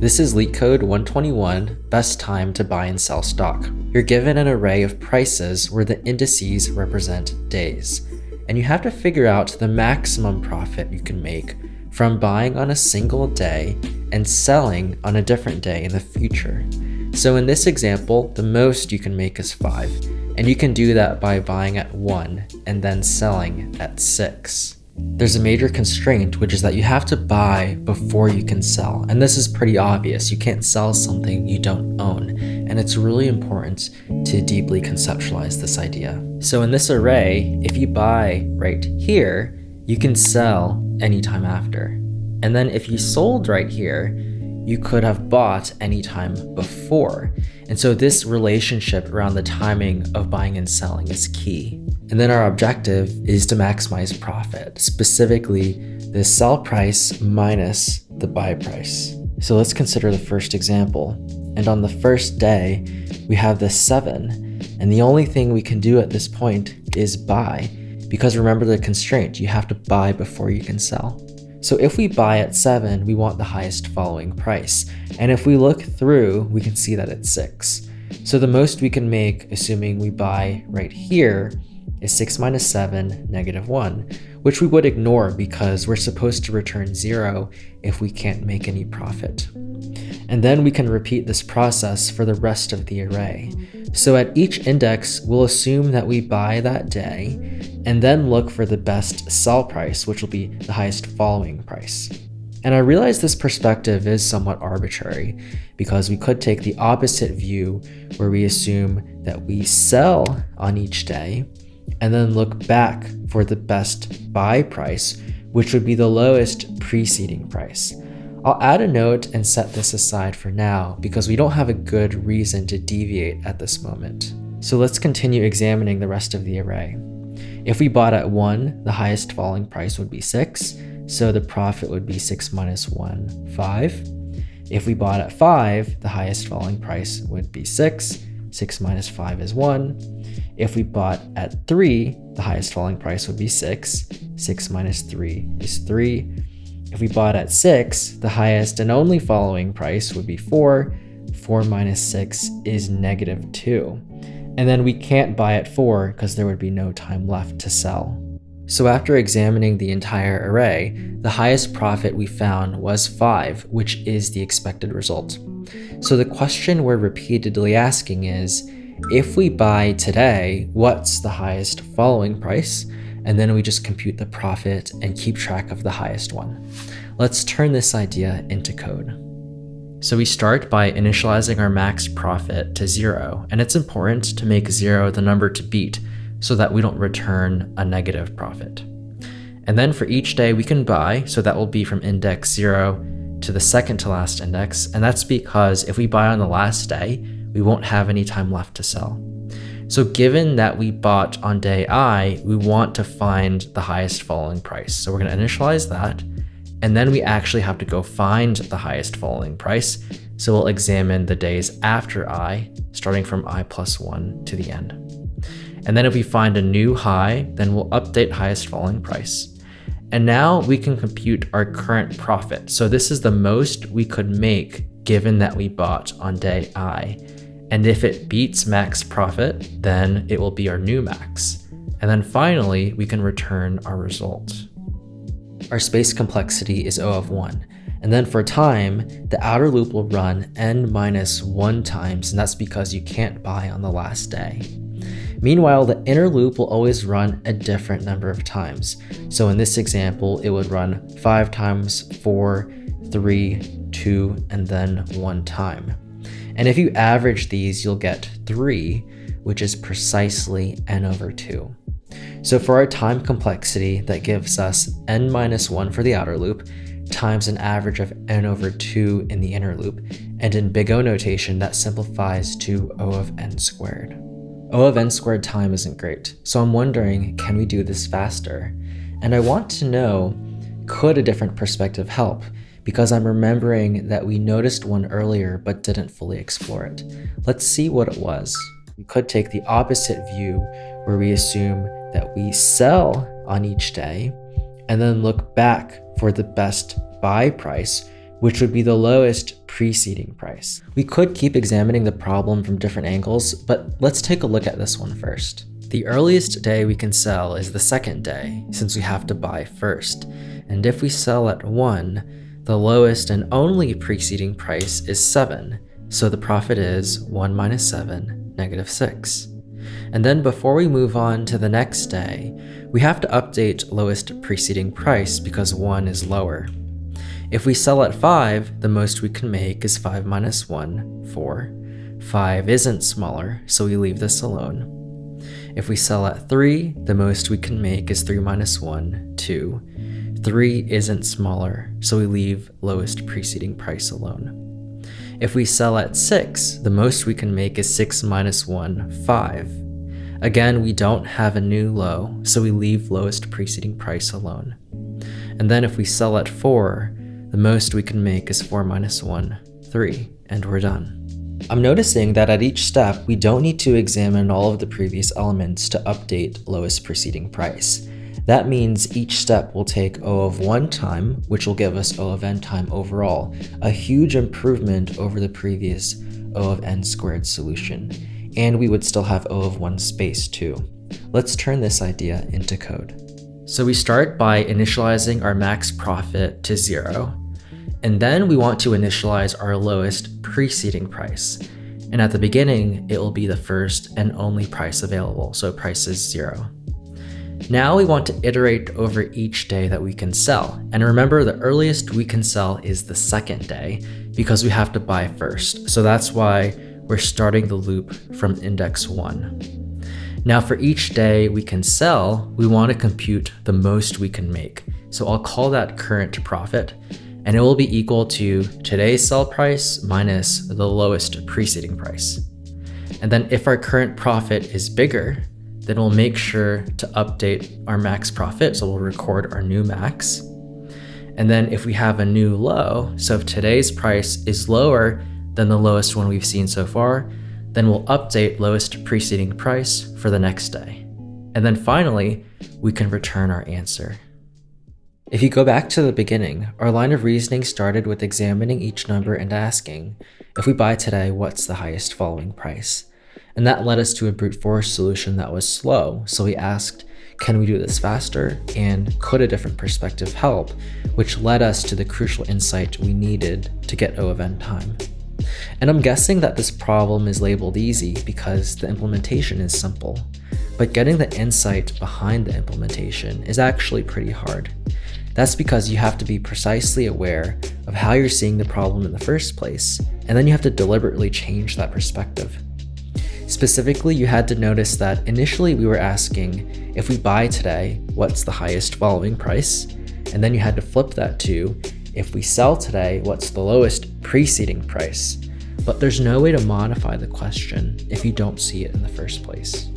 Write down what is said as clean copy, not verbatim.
This is LeetCode 121, best time to buy and sell stock. You're given an array of prices where the indices represent days, and you have to figure out the maximum profit you can make from buying on a single day and selling on a different day in the future. So in this example, the most you can make is 5, and you can do that by buying at 1 and then selling at 6. There's a major constraint, which is that you have to buy before you can sell. And this is pretty obvious. You can't sell something you don't own. And it's really important to deeply conceptualize this idea. So in this array, if you buy right here, you can sell anytime after. And then if you sold right here, you could have bought anytime before. And so this relationship around the timing of buying and selling is key. And then our objective is to maximize profit, specifically the sell price minus the buy price. So let's consider the first example. And on the first day, we have this 7. And the only thing we can do at this point is buy, because remember the constraint, you have to buy before you can sell. So if we buy at 7, we want the highest following price. And if we look through, we can see that it's 6. So the most we can make, assuming we buy right here, is 6 minus 7, negative 1, which we would ignore because we're supposed to return 0 if we can't make any profit. And then we can repeat this process for the rest of the array. So at each index, we'll assume that we buy that day and then look for the best sell price, which will be the highest following price. And I realize this perspective is somewhat arbitrary because we could take the opposite view where we assume that we sell on each day and then look back for the best buy price, which would be the lowest preceding price. I'll add a note and set this aside for now because we don't have a good reason to deviate at this moment. So let's continue examining the rest of the array. If we bought at 1, the highest falling price would be 6, so the profit would be 6 minus 1, 5. If we bought at 5, the highest falling price would be 6. 6 minus 5 is 1. If we bought at 3, the highest falling price would be 6. 6 minus 3 is 3. If we bought at 6, the highest and only following price would be 4. 4 minus 6 is negative 2. And then we can't buy at 4 because there would be no time left to sell. So after examining the entire array, the highest profit we found was 5, which is the expected result. So the question we're repeatedly asking is, if we buy today, what's the highest following price? And then we just compute the profit and keep track of the highest one. Let's turn this idea into code. So we start by initializing our max profit to 0, and it's important to make 0 the number to beat so that we don't return a negative profit. And then for each day we can buy, so that will be from index 0 to the second to last index, and that's because if we buy on the last day, we won't have any time left to sell. So given that we bought on day I, we want to find the highest following price. So we're going to initialize that, and then we actually have to go find the highest following price. So we'll examine the days after I, starting from I plus 1 to the end. And then if we find a new high, then we'll update highest following price. And now we can compute our current profit. So this is the most we could make given that we bought on day I. And if it beats max profit, then it will be our new max. And then finally, we can return our result. Our space complexity is O of 1. And then for time, the outer loop will run n minus 1 times, and that's because you can't buy on the last day. Meanwhile, the inner loop will always run a different number of times. So in this example, it would run 5 times, 4, 3, 2, and then 1 time. And if you average these, you'll get 3, which is precisely n over 2. So for our time complexity, that gives us n minus 1 for the outer loop, times an average of n over 2 in the inner loop. And in big O notation, that simplifies to O of n squared. O of n squared time isn't great, so I'm wondering, can we do this faster? And I want to know, could a different perspective help? Because I'm remembering that we noticed one earlier but didn't fully explore it. Let's see what it was. We could take the opposite view where we assume that we sell on each day and then look back for the best buy price, which would be the lowest preceding price. We could keep examining the problem from different angles, but let's take a look at this one first. The earliest day we can sell is the second day, since we have to buy first. And if we sell at 1, the lowest and only preceding price is 7. So the profit is 1 minus 7, negative 6. And then before we move on to the next day, we have to update lowest preceding price because 1 is lower. If we sell at 5, the most we can make is 5 minus 1, 4. 5 isn't smaller, so we leave this alone. If we sell at 3, the most we can make is 3 minus 1, 2. 3 isn't smaller, so we leave lowest preceding price alone. If we sell at 6, the most we can make is 6 minus 1, 5. Again, we don't have a new low, so we leave lowest preceding price alone. And then if we sell at 4, the most we can make is 4 minus 1, 3, and we're done. I'm noticing that at each step, we don't need to examine all of the previous elements to update lowest preceding price. That means each step will take O of 1 time, which will give us O of n time overall, a huge improvement over the previous O of n squared solution. And we would still have O of 1 space too. Let's turn this idea into code. So we start by initializing our max profit to 0. And then we want to initialize our lowest preceding price. And at the beginning, it will be the first and only price available, so price is 0. Now we want to iterate over each day that we can sell. And remember, the earliest we can sell is the second day because we have to buy first. So that's why we're starting the loop from index 1. Now for each day we can sell, we want to compute the most we can make. So I'll call that current profit. And it will be equal to today's sell price minus the lowest preceding price. And then if our current profit is bigger, then we'll make sure to update our max profit, so we'll record our new max. And then if we have a new low, so if today's price is lower than the lowest one we've seen so far, then we'll update lowest preceding price for the next day. And then finally, we can return our answer. If you go back to the beginning, our line of reasoning started with examining each number and asking, if we buy today, what's the highest following price? And that led us to a brute force solution that was slow, so we asked, can we do this faster? And could a different perspective help? Which led us to the crucial insight we needed to get O of n time. And I'm guessing that this problem is labeled easy because the implementation is simple, but getting the insight behind the implementation is actually pretty hard. That's because you have to be precisely aware of how you're seeing the problem in the first place, and then you have to deliberately change that perspective. Specifically, you had to notice that initially we were asking, if we buy today, what's the highest following price? And then you had to flip that to, if we sell today, what's the lowest preceding price? But there's no way to modify the question if you don't see it in the first place.